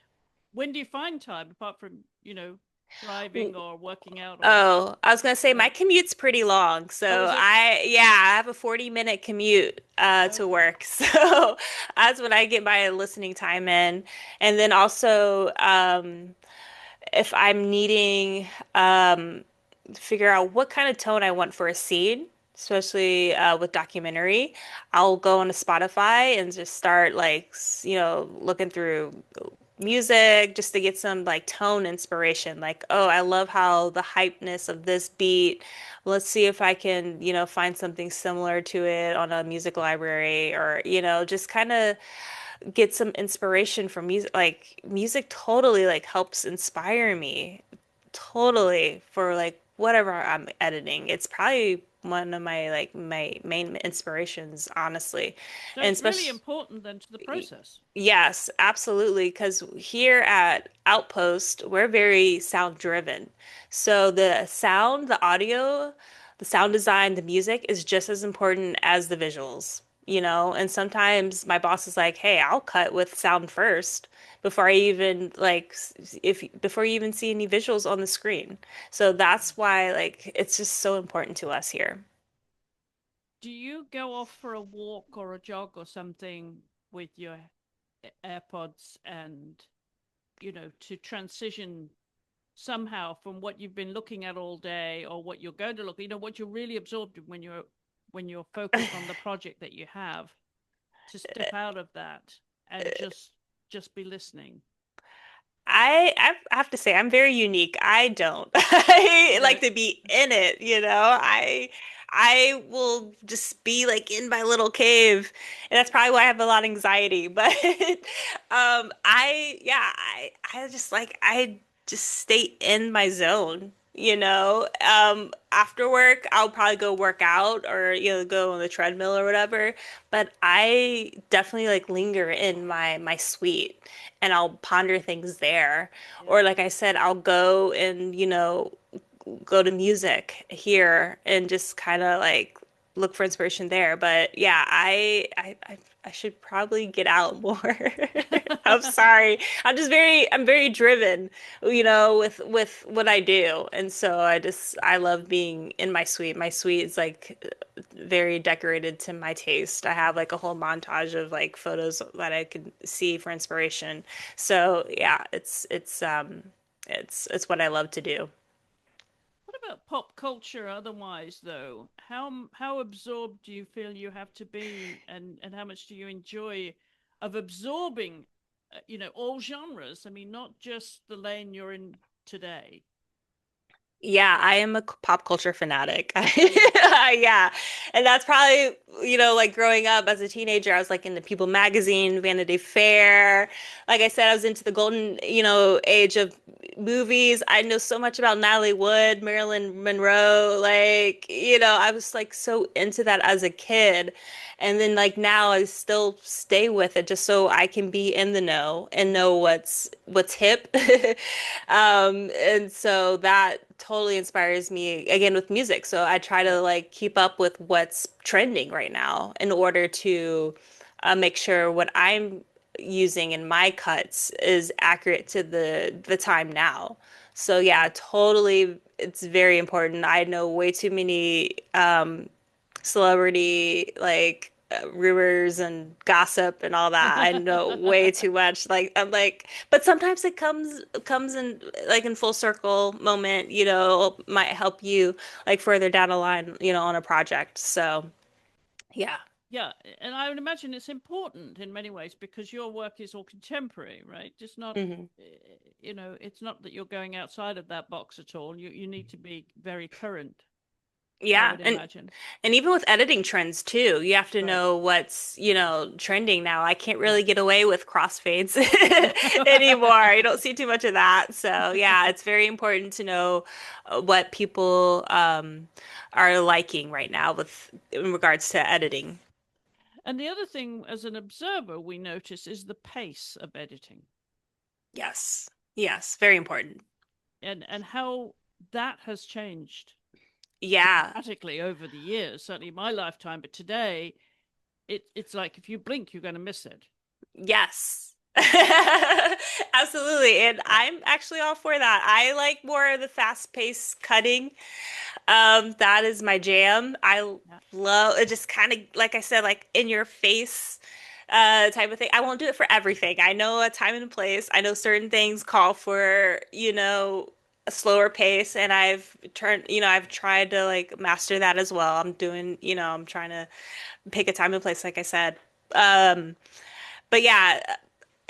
when do you find time apart from driving or working out or Oh, I was gonna say yeah? my commute's pretty long. Oh, So is it? I have a 40-minute commute to Okay. work. So that's when I get my listening time in. And then also if I'm needing figure out what kind of tone I want for a scene, especially with documentary, I'll go on to Spotify and just start like, looking through music just to get some like tone inspiration. Like, oh, I love how the hypeness of this beat. Let's see if I can, find something similar to it on a music library or, just kind of get some inspiration from music. Like music totally like helps inspire me totally for like whatever I'm editing. It's probably one of my like my main inspirations, honestly. So And it's really especially important then to the process. yes, absolutely. Because here at Outpost, we're very sound driven. So the sound, the audio, the sound design, the music is just as important as the visuals, you know? And sometimes my boss is like, "Hey, I'll cut with sound first before I even like if before you even see any visuals on the screen." So that's why like it's just so important to us here. Do you go off for a walk or a jog or something with your AirPods and, to transition somehow from what you've been looking at all day or what you're going to look, what you're really absorbed in when you're focused on the project that you have, to step out of that and just be listening. I have to say I'm very unique. I don't. I like Okay. to be in it, you know. I will just be like in my little cave. And that's probably why I have a lot of anxiety. But I yeah, I just like I just stay in my zone, you know. After work, I'll probably go work out or go on the treadmill or whatever, but I definitely like linger in my suite and I'll ponder things there. Yeah. Or like I said, I'll go and, go to music here and just kind of like look for inspiration there. But yeah, I should probably get out more. I'm sorry. I'm very driven, with what I do. And so I love being in my suite. My suite is like very decorated to my taste. I have like a whole montage of like photos that I could see for inspiration. So yeah, it's what I love to do. What about pop culture otherwise, though? How absorbed do you feel you have to be, and how much do you enjoy of absorbing, all genres? I mean, not just the lane you're in today. Yeah, I am a pop culture fanatic. Are you? Yeah. And that's probably, like growing up as a teenager, I was like into People magazine, Vanity Fair. Like I said, I was into the golden, age of movies. I know so much about Natalie Wood, Marilyn Monroe. Like, I was like so into that as a kid. And then like now I still stay with it just so I can be in the know and know what's hip. And so that totally inspires me again with music. So I try Yeah. to like keep up with what's trending right now in order to make sure what I'm using in my cuts is accurate to the time now. So yeah, totally, it's very important. I know way too many celebrity like rumors and gossip and all that. I know way too much. Like I'm like, but sometimes it comes in like in full circle moment, might help you like further down the line, on a project. So yeah. Yeah, and I would imagine it's important in many ways because your work is all contemporary, right? Just not, Hmm. it's not that you're going outside of that box at all. You need to be very current, I Yeah, would imagine. and even with editing trends too, you have to Right. know what's, trending now. I can't Yeah. really get away with crossfades anymore. You don't see too much of that. So, yeah, it's very important to know what people are liking right now with in regards to editing. And the other thing, as an observer, we notice is the pace of editing Yes. Yes, very important. and how that has changed Yeah. dramatically over the years, certainly my lifetime. But today, it's like if you blink, you're going to miss it. Yes. Absolutely. And Yeah. I'm actually all for that. I like more of the fast-paced cutting. That is my jam. I Yeah. love it, just kind of like I said, like in your face type of thing. I won't do it for everything. I know a time and a place. I know certain things call for, a slower pace, and I've tried to like master that as well. I'm trying to pick a time and place, like I said. Um, but yeah,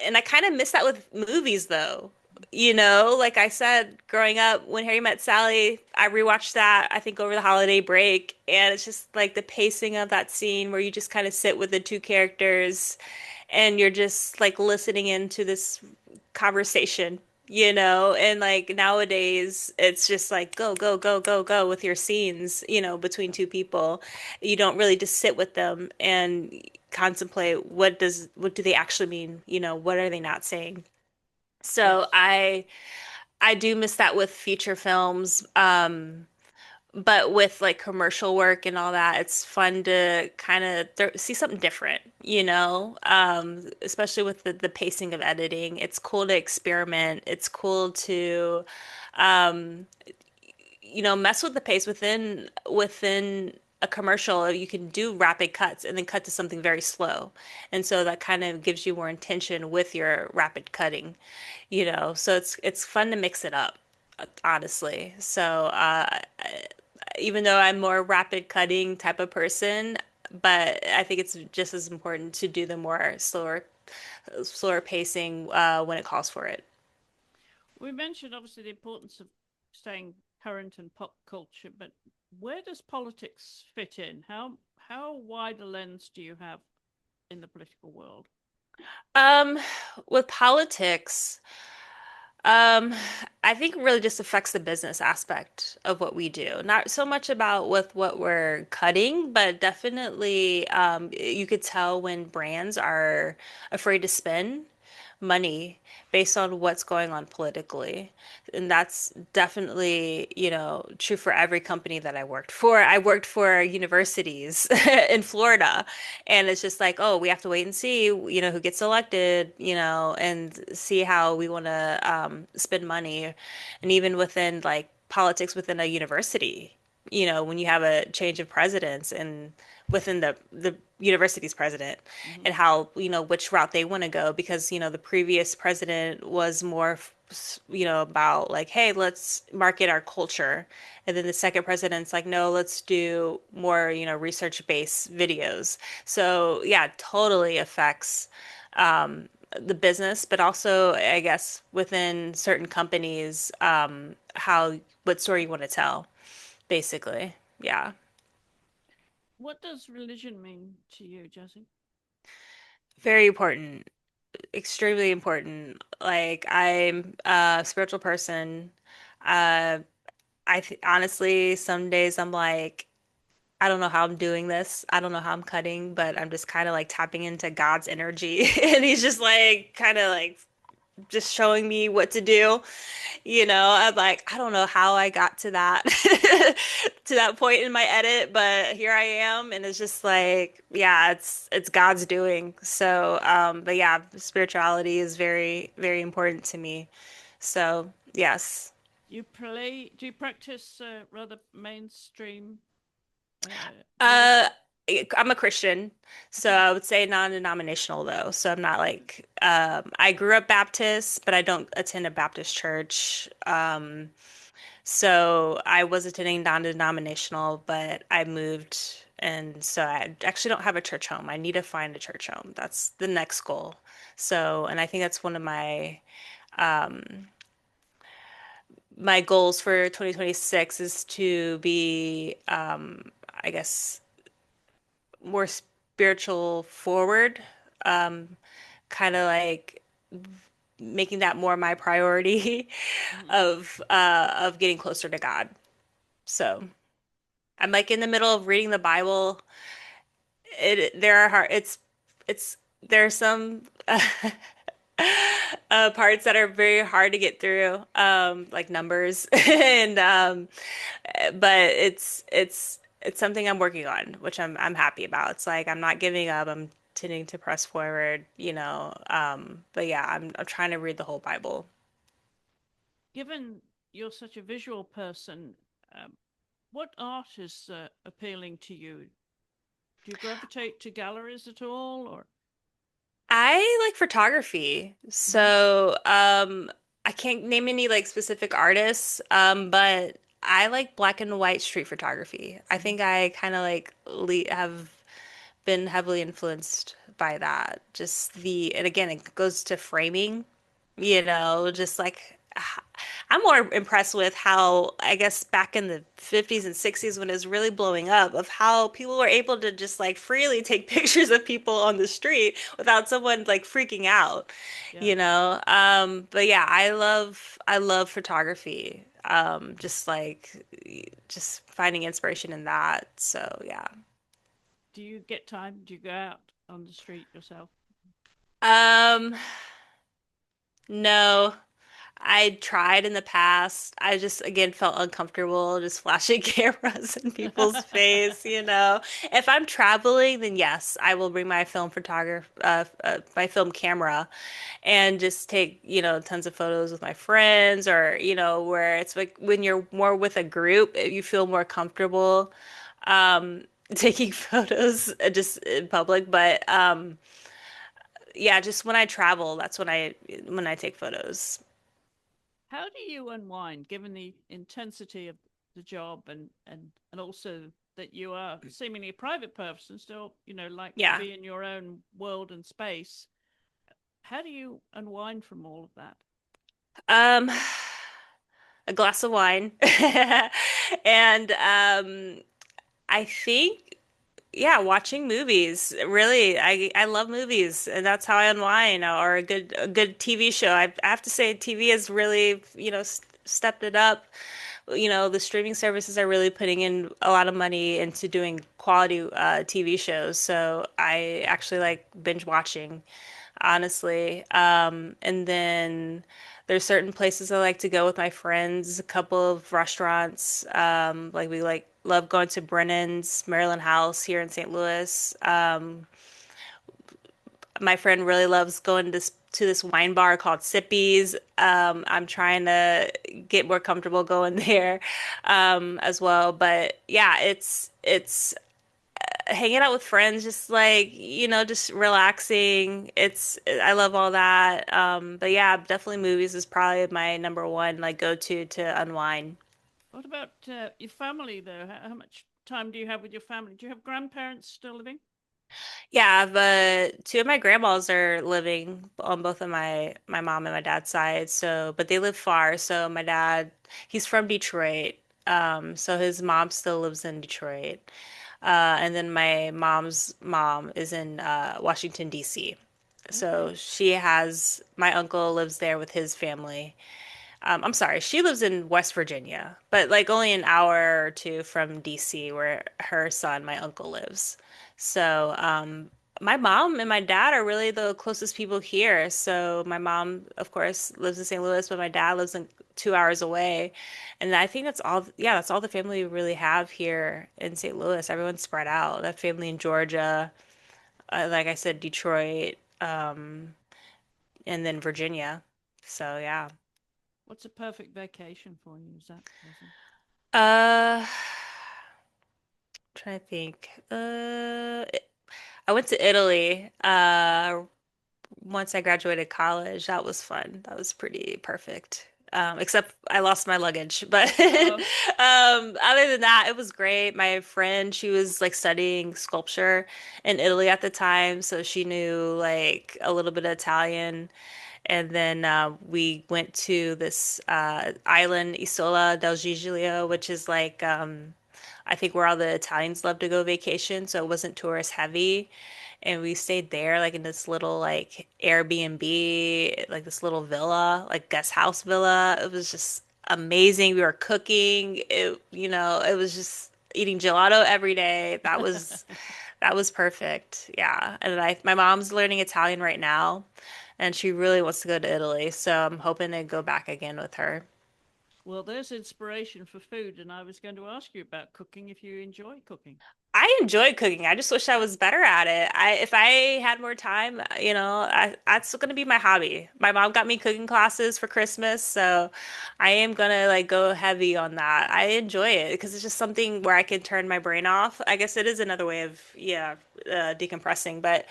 and I kind of miss that with movies though. Like I said, growing up, when Harry Met Sally, I rewatched that, I think over the holiday break, and it's just like the pacing of that scene where you just kind of sit with the two characters and you're just like listening into this conversation. and like nowadays it's just like go, go, go, go, go with your scenes, between two people. You don't really just sit with them and contemplate what do they actually mean, what are they not saying. So Yes. I do miss that with feature films. But with like commercial work and all that, it's fun to kind of see something different, especially with the pacing of editing. It's cool to experiment. It's cool to, um, mess with the pace within a commercial. You can do rapid cuts and then cut to something very slow. And so that kind of gives you more intention with your rapid cutting, So it's fun to mix it up, honestly. So, even though I'm more rapid cutting type of person, but I think it's just as important to do the more slower pacing when it calls for it. We mentioned obviously the importance of staying current and pop culture, but where does politics fit in? How wide a lens do you have in the political world? Um, with politics, Um, I think it really just affects the business aspect of what we do. Not so much about with what we're cutting, but definitely you could tell when brands are afraid to spend money based on what's going on politically. And that's definitely, true for every company that I worked for. I worked for universities in Florida, and it's just like, oh, we have to wait and see, who gets elected, and see how we want to spend money. And even within like politics within a university, when you have a change of presidents and within the university's president Mm-hmm. and how, which route they want to go because, the previous president was more, about like, hey, let's market our culture. And then the second president's like, no, let's do more, research-based videos. So yeah, totally affects the business, but also, I guess, within certain companies, what story you want to tell, basically. Yeah. What does religion mean to you, Jesse? Very important, extremely important. Like, I'm a spiritual person. Uh, honestly, some days I'm like, I don't know how I'm doing this. I don't know how I'm cutting, but I'm just kind of like tapping into God's energy. And he's just like, kind of like, just showing me what to do. I'm like, I don't know how I got to that to that point in my edit, but here I am, and it's just like, yeah, it's God's doing. So, but yeah, spirituality is very, very important to me. So, yes. Do you practice rather mainstream Uh, religion? I'm a Christian, so Okay. I would say non-denominational though. So I'm not like I grew up Baptist, but I don't attend a Baptist church. So I was attending non-denominational, but I moved, and so I actually don't have a church home. I need to find a church home. That's the next goal. So, and I think that's one of my goals for 2026 is to be, I guess, more spiritual forward, kind of like making that more my priority Mm-hmm. of getting closer to God. So. I'm like in the middle of reading the Bible. There are hard, it's there are some parts that are very hard to get through, like numbers, and but it's something I'm working on, which I'm happy about. It's like I'm not giving up. I'm tending to press forward, but yeah, I'm trying to read the whole Bible. Given you're such a visual person, um, what art is appealing to you? Do you gravitate to galleries at all, or? I like photography. Mhm. So, I can't name any like specific artists, but I like black and white street photography. I Mhm. think I kind of like have been heavily influenced by that. And again, it goes to framing, just like I'm more impressed with how, I guess, back in the 50s and 60s when it was really blowing up, of how people were able to just like freely take pictures of people on the street without someone like freaking out, Yeah. you know? But yeah, I love photography. Just like just finding inspiration in that. So yeah. Do you get time? Do you go out on the street yourself? Um, no. I tried in the past. I just again felt uncomfortable just flashing cameras in people's face, you know. If I'm traveling, then yes, I will bring my my film camera and just take, you know, tons of photos with my friends or, you know, where it's like when you're more with a group, you feel more comfortable taking photos just in public, but yeah, just when I travel, that's when I take photos. How do you unwind, given the intensity of the job and also that you are seemingly a private person, still, like to Yeah. be in your own world and space? How do you unwind from all of that? Um, a glass of wine. And I think yeah, watching movies. Really, I love movies and that's how I unwind or a good TV show. I have to say TV has really, you know, stepped it up. You know, the streaming services are really putting in a lot of money into doing quality TV shows. So I actually like binge watching honestly. And then there's certain places I like to go with my friends, a couple of restaurants. Like we like love going to Brennan's Maryland House here in St. Louis. My friend really loves going to this wine bar called Sippy's. I'm trying to get more comfortable going there as well. But yeah, it's hanging out with friends, just like, you know, just relaxing. I love all that. But yeah, definitely movies is probably my number one, like, go-to to unwind. What about your family, though? How much time do you have with your family? Do you have grandparents still living? Yeah, but two of my grandmas are living on both of my mom and my dad's side. So, but they live far. So my dad, he's from Detroit. So his mom still lives in Detroit. And then my mom's mom is in Washington, D.C. Okay. So my uncle lives there with his family. I'm sorry, she lives in West Virginia, but like only an hour or two from DC, where her son, my uncle, lives. So, my mom and my dad are really the closest people here. So, my mom, of course, lives in St. Louis, but my dad lives in 2 hours away. And I think that's all the family we really have here in St. Louis. Everyone's spread out. That family in Georgia, like I said, Detroit, and then Virginia. So, yeah. What's a perfect vacation for you? Is that person? Uh, trying to think. I went to Italy once I graduated college. That was fun. That was pretty perfect. Except I lost my luggage. But Uh-oh. other than that, it was great. My friend, she was like studying sculpture in Italy at the time, so she knew like a little bit of Italian. And then we went to this island, Isola del Giglio, which is like I think where all the Italians love to go vacation, so it wasn't tourist heavy. And we stayed there like in this little like Airbnb, like this little villa, like guest house villa. It was just amazing. We were cooking. You know, it was just eating gelato every day. That was perfect. Yeah. And my mom's learning Italian right now, and she really wants to go to Italy, so I'm hoping to go back again with her. Well, there's inspiration for food, and I was going to ask you about cooking if you enjoy cooking. I enjoy cooking. I just wish I Yeah. was better at it. If I had more time, you know, that's going to be my hobby. My mom got me cooking classes for Christmas, so I am gonna like go heavy on that. I enjoy it because it's just something where I can turn my brain off. I guess it is another way of, yeah, decompressing, but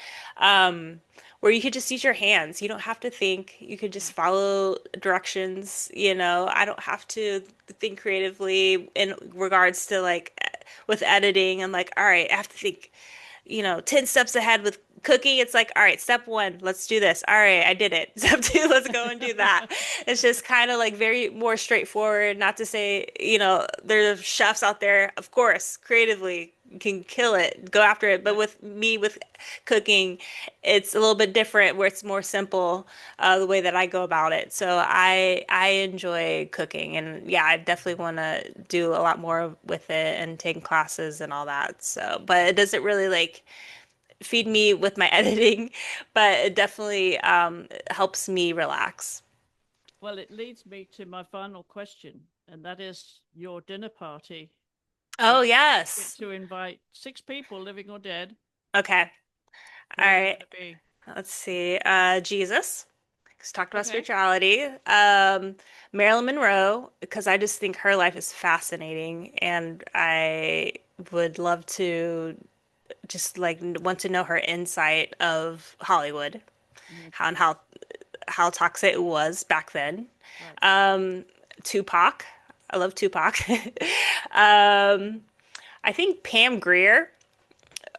where you could just use your hands. You don't have to think. You could Yeah. just follow directions, you know. I don't have to think creatively in regards to like with editing. I'm like, all right, I have to think, you know, 10 steps ahead with cooking. It's like, all right, step one, let's do this. All right, I did it. Step two, let's go and do that. It's just kind of like very more straightforward. Not to say, there's chefs out there, of course, creatively can kill it, go after it. But Right. with me, with cooking, it's a little bit different where it's more simple, the way that I go about it. So I enjoy cooking, and yeah, I definitely want to do a lot more with it and taking classes and all that. So, but it doesn't really like feed me with my editing, but it definitely helps me relax. Well, it leads me to my final question, and that is your dinner party. Oh, If you get yes. to invite 6 people, living or dead, Okay. who All are they right. going to be? Let's see. Jesus. Because talked about Okay. spirituality. Marilyn Monroe, because I just think her life is fascinating, and I would love to just like want to know her insight of Hollywood, Mhm. how toxic it was back then. Right. Tupac. I love Tupac. um, I think Pam Grier,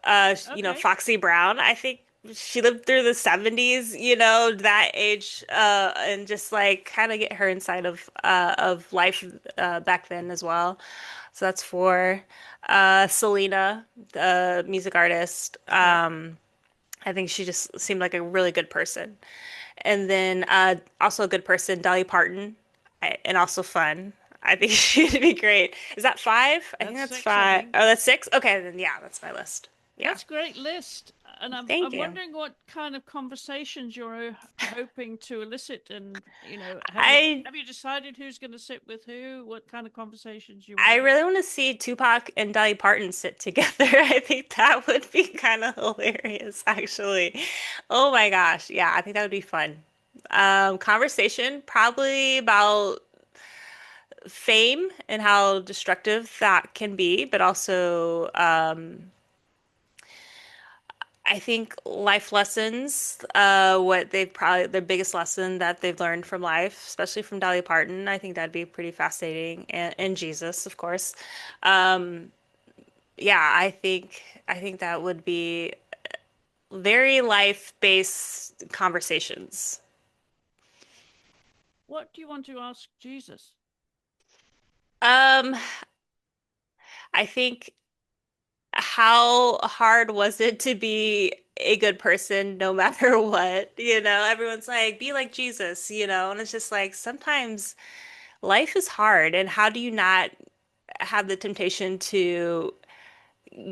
Okay. Foxy Brown. I think she lived through the 70s, that age, and just like kind of get her insight of life back then as well. So that's four. Selena, the music artist. Okay. I think she just seemed like a really good person. And then also a good person, Dolly Parton, and also fun. I think she'd be great. Is that five? I think That's that's 6, I five. think. Oh, that's six? Okay, then yeah, that's my list. Yeah. That's a great list. And I'm Thank I'm you. wondering what kind of conversations you're hoping to elicit, and I have you decided who's going to sit with who? What kind of conversations you want I to have? really want to see Tupac and Dolly Parton sit together. I think that would be kind of hilarious, actually. Oh my gosh. Yeah, I think that would be fun. Conversation probably about fame and how destructive that can be, but also I think life lessons, what they've probably their biggest lesson that they've learned from life, especially from Dolly Parton. I think that'd be pretty fascinating, and Jesus, of course. Um, yeah, I think that would be very life-based conversations. What do you want to ask Jesus? Um, I think how hard was it to be a good person no matter what? Everyone's like, be like Jesus, and it's just like sometimes life is hard, and how do you not have the temptation to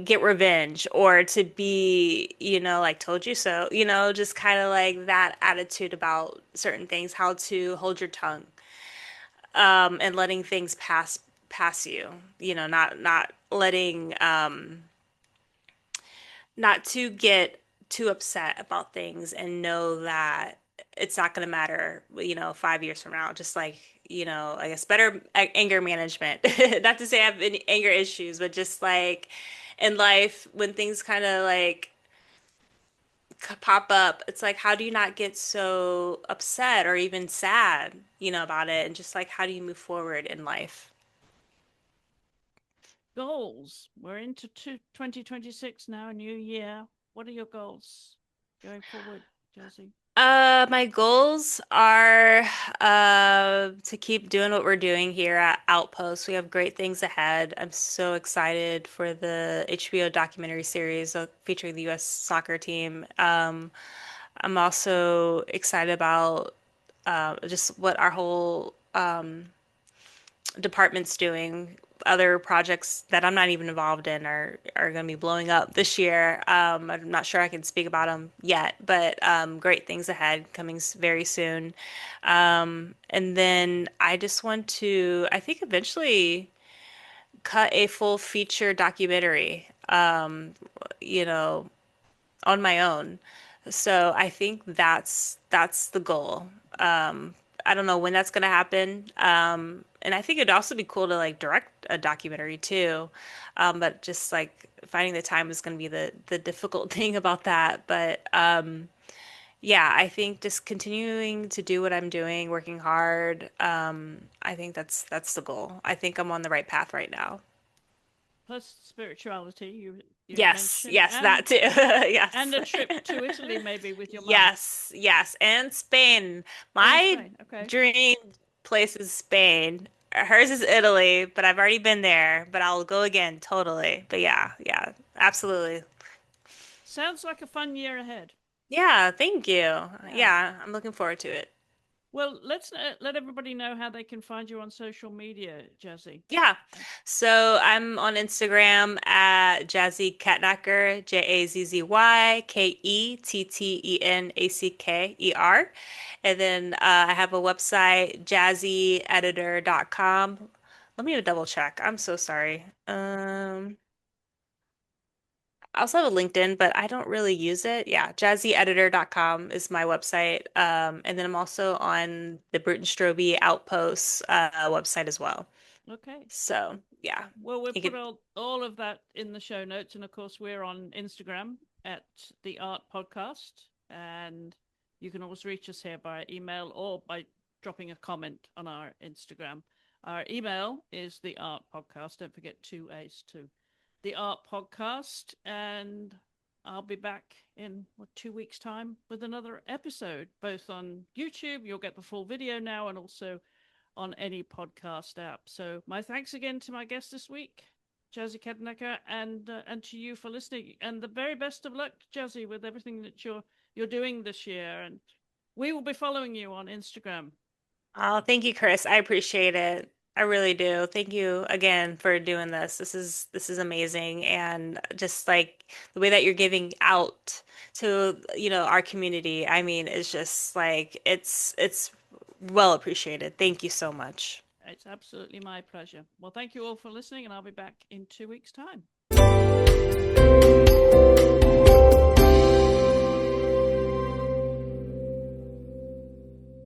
get revenge or to be, like told you so, just kind of like that attitude about certain things, how to hold your tongue, and letting things pass you, not letting not to get too upset about things and know that it's not going to matter, 5 years from now. Just like, I guess better anger management. Not to say I have any anger issues, but just like in life, when things kind of like pop up, it's like, how do you not get so upset or even sad, about it? And just like, how do you move forward in life? Goals. We're into 2026 now, new year. What are your goals going forward, Jazzy? My goals are to keep doing what we're doing here at Outpost. We have great things ahead. I'm so excited for the HBO documentary series featuring the U.S. soccer team. I'm also excited about just what our whole department's doing. Other projects that I'm not even involved in are going to be blowing up this year. I'm not sure I can speak about them yet, but great things ahead coming very soon. And then I just want to, I think eventually cut a full feature documentary, you know, on my own. So I think that's the goal. I don't know when that's gonna happen. And I think it'd also be cool to like direct a documentary too. But just like finding the time is gonna be the difficult thing about that. But yeah, I think just continuing to do what I'm doing, working hard. I think that's the goal. I think I'm on the right path right now. Plus spirituality. you Yes, mentioned, yes, that too. Yes. and a trip to Italy maybe with your mum. Yes, yes, and Spain. Oh, My Spain. Okay. dream place is Spain. Hers is Italy, but I've already been there, but I'll go again, totally. But yeah, yeah, absolutely. Sounds like a fun year ahead. Yeah, thank you. Yeah. Yeah, I'm looking forward to it. Well, let's let everybody know how they can find you on social media, Jazzy. Yeah. So I'm on Instagram at Jazzy Kettenecker, JazzyKettenecker. And then I have a website, jazzyeditor.com. Let me double check. I'm so sorry. I also have a LinkedIn, but I don't really use it. Yeah, jazzyeditor.com is my website. And then I'm also on the Bruton Strobe Outposts website as well. Okay. So yeah, Well, we'll you put could. all of that in the show notes. And of course, we're on Instagram at the Art Podcast. And you can always reach us here by email or by dropping a comment on our Instagram. Our email is the Art Podcast. Don't forget two A's too. The Art Podcast. And I'll be back in 2 weeks' time with another episode, both on YouTube. You'll get the full video now, and also on any podcast app. So my thanks again to my guest this week, Jazzy Kettenecker, and to you for listening. And the very best of luck, Jazzy, with everything that you're doing this year. And we will be following you on Instagram. Oh, thank you, Chris. I appreciate it. I really do. Thank you again for doing this. This is amazing, and just like the way that you're giving out to, our community. I mean, it's just like it's well appreciated. Thank you so much. It's absolutely my pleasure. Well, thank you all for listening, and I'll be back in 2 weeks' time.